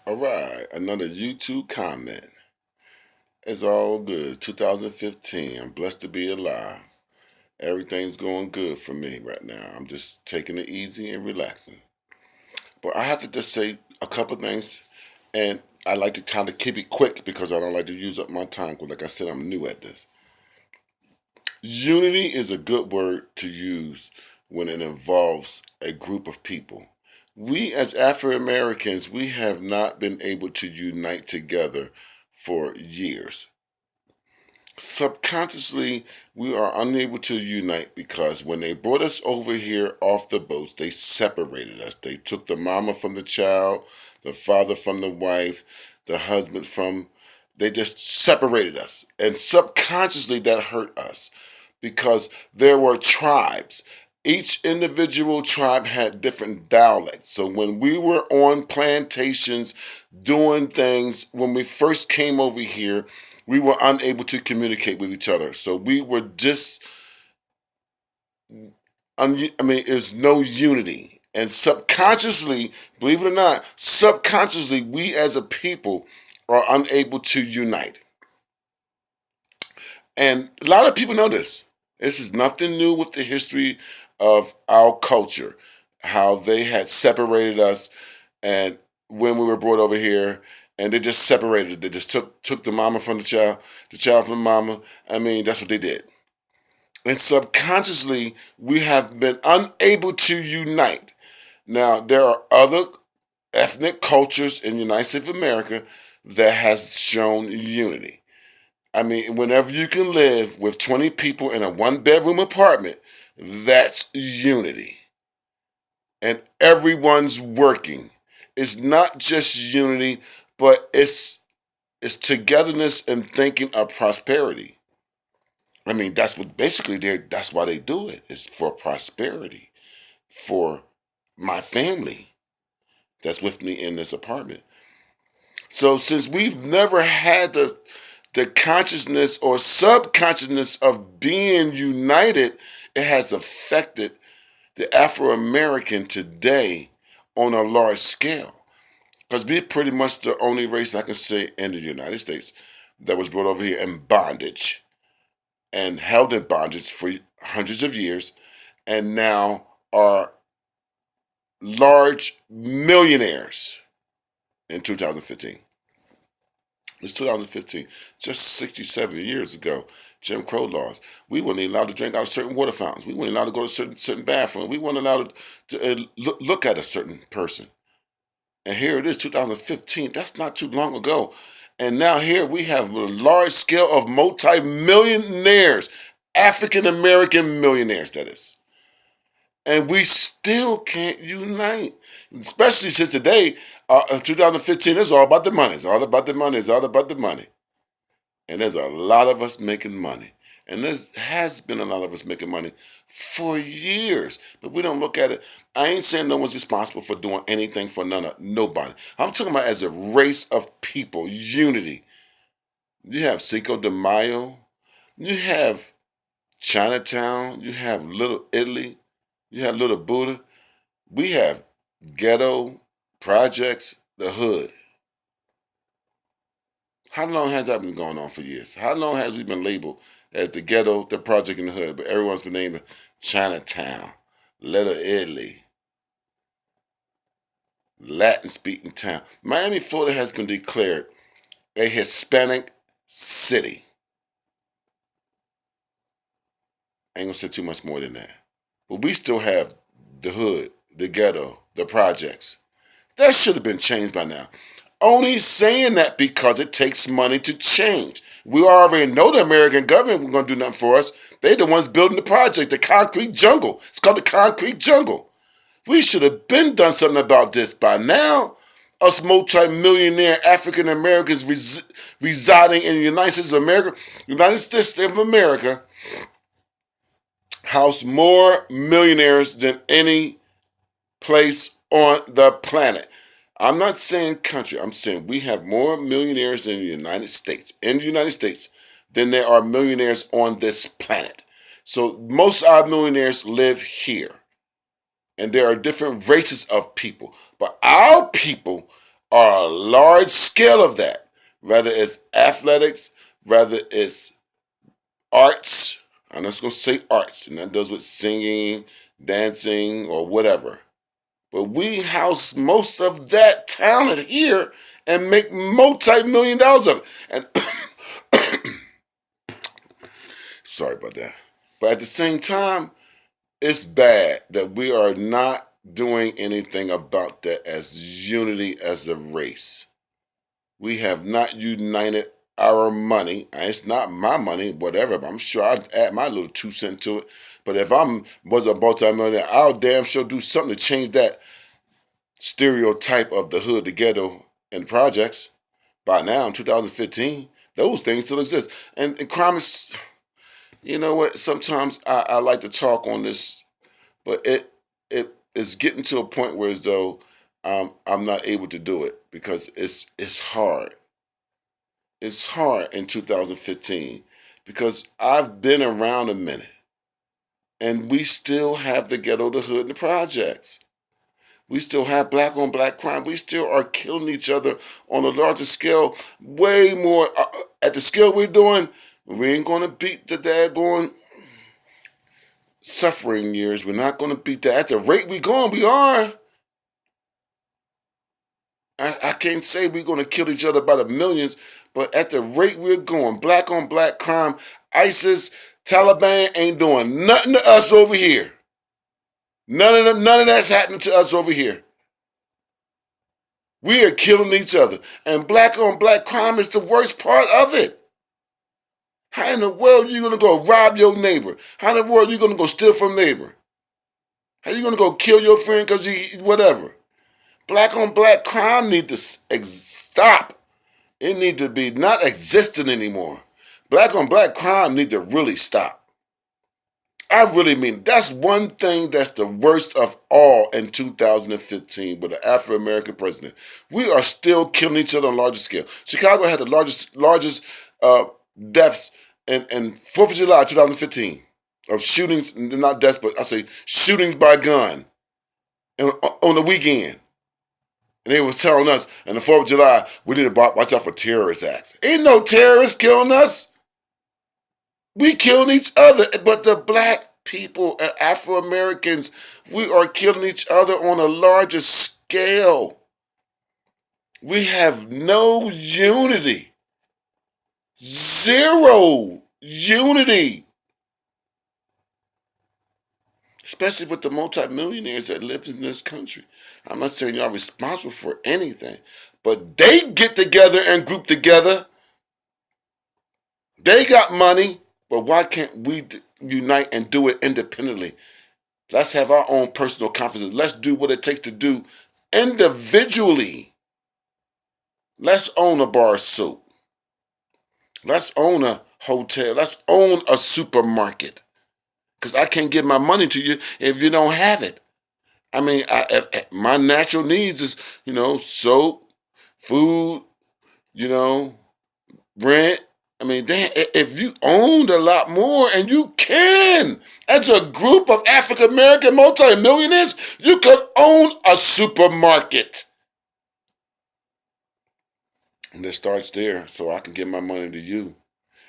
All right, another YouTube comment. It's all good. 2015. I'm blessed to be alive. Everything's going good for me right now. I'm just taking it easy and relaxing. But I have to just say a couple things, and I like to kind of keep it quick because I don't like to use up my time. Because, like I said, I'm new at this. Unity is a good word to use when it involves a group of people. We as Afro Americans, we have not been able to unite together for years. Subconsciously, we are unable to unite because when they brought us over here off the boats, they separated us. They took the mama from the child, the father from the wife, the husband from. They just separated us. And subconsciously, that hurt us because there were tribes. Each individual tribe had different dialects. So when we were on plantations doing things, when we first came over here, we were unable to communicate with each other. So we were just, there's no unity. And subconsciously, believe it or not, subconsciously, we as a people are unable to unite. And a lot of people know this. This is nothing new with the history of our culture, how they had separated us and when we were brought over here, and they just separated. They just took the mama from the child from the mama. That's what they did. And subconsciously, we have been unable to unite. Now, there are other ethnic cultures in the United States of America that has shown unity. Whenever you can live with 20 people in a one-bedroom apartment, that's unity. And everyone's working. It's not just unity, but it's togetherness and thinking of prosperity. That's what basically that's why they do it. It's for prosperity, for my family that's with me in this apartment. So since we've never had the consciousness or subconsciousness of being united, it has affected the Afro American today on a large scale. Because we're pretty much the only race I can say in the United States that was brought over here in bondage and held in bondage for hundreds of years and now are large millionaires in 2015. It's 2015, just 67 years ago. Jim Crow laws. We weren't allowed to drink out of certain water fountains. We weren't allowed to go to certain bathrooms. We weren't allowed to look at a certain person. And here it is, 2015. That's not too long ago. And now here we have a large scale of multi-millionaires, African American millionaires, that is. And we still can't unite. Especially since today, 2015, is all about the money. It's all about the money. It's all about the money. And there's a lot of us making money. And there has been a lot of us making money for years. But we don't look at it. I ain't saying no one's responsible for doing anything for nobody. I'm talking about as a race of people, unity. You have Cinco de Mayo. You have Chinatown. You have Little Italy. You have Little Buddha. We have ghetto projects, the hood. How long has that been going on for years? How long has we been labeled as the ghetto, the project in the hood? But everyone's been named Chinatown, Little Italy, Latin speaking town. Miami, Florida has been declared a Hispanic city. Ain't gonna say too much more than that. But we still have the hood, the ghetto, the projects. That should have been changed by now. Only saying that because it takes money to change. We already know the American government was going to do nothing for us. They the ones building the project, the concrete jungle. It's called the concrete jungle. We should have been done something about this by now. Us multi-millionaire African Americans residing in the United States of America, United States of America, house more millionaires than any place on the planet. I'm not saying country. I'm saying we have more millionaires in the United States, than there are millionaires on this planet. So most of our millionaires live here. And there are different races of people. But our people are a large scale of that. Whether it's athletics, whether it's arts, I'm just going to say arts, and that does with singing, dancing, or whatever. But we house most of that talent here and make multi-million dollars of it. And sorry about that. But at the same time, it's bad that we are not doing anything about that as unity as a race. We have not united our money. It's not my money, whatever, but I'm sure I'd add my little 2 cents to it. But if I was a multi-millionaire, I'll damn sure do something to change that stereotype of the hood, the ghetto, and the projects. By now, in 2015, those things still exist. And crime is, you know what, sometimes I like to talk on this, but it's getting to a point where as though I'm not able to do it because it's hard. It's hard in 2015 because I've been around a minute and we still have the ghetto, the hood, and the projects. We still have black on black crime. We still are killing each other on a larger scale, way more. At the scale we're doing, we ain't going to beat the daggone suffering years. We're not going to beat that. At the rate we're going, we are. I can't say we're going to kill each other by the millions, but at the rate we're going, black on black crime, ISIS, Taliban ain't doing nothing to us over here. None of that's happening to us over here. We are killing each other. And black on black crime is the worst part of it. How in the world are you going to go rob your neighbor? How in the world are you going to go steal from neighbor? How are you going to go kill your friend because he whatever? Black on black crime needs to stop. It needs to be not existing anymore. Black on black crime needs to really stop. I really mean, that's one thing that's the worst of all in 2015 with an Afro-American president. We are still killing each other on a larger scale. Chicago had the largest deaths in 4th of July 2015 of shootings, not deaths, but I say shootings by gun on the weekend. And they was telling us, on the 4th of July, we need to watch out for terrorist acts. Ain't no terrorists killing us. We killing each other, but the black people, Afro-Americans, we are killing each other on a larger scale. We have no unity. Zero unity. Especially with the multimillionaires that live in this country. I'm not saying y'all responsible for anything, but they get together and group together. They got money. But why can't we unite and do it independently? Let's have our own personal confidence. Let's do what it takes to do individually. Let's own a bar of soap. Let's own a hotel. Let's own a supermarket. Because I can't give my money to you if you don't have it. I mean, my natural needs is, soap, food, rent. I mean, if you owned a lot more, and you can, as a group of African American multimillionaires, you could own a supermarket. And it starts there, so I can give my money to you,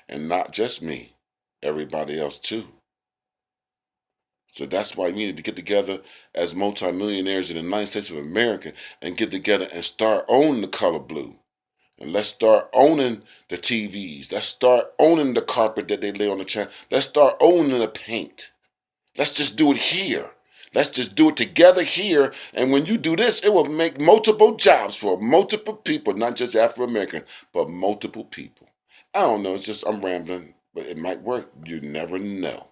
and not just me, everybody else too. So that's why we need to get together as multimillionaires in the United States of America and get together and start owning the color blue. And let's start owning the TVs. Let's start owning the carpet that they lay on the chair. Let's start owning the paint. Let's just do it here. Let's just do it together here. And when you do this, it will make multiple jobs for multiple people, not just Afro-American, but multiple people. I don't know. It's just I'm rambling, but it might work. You never know.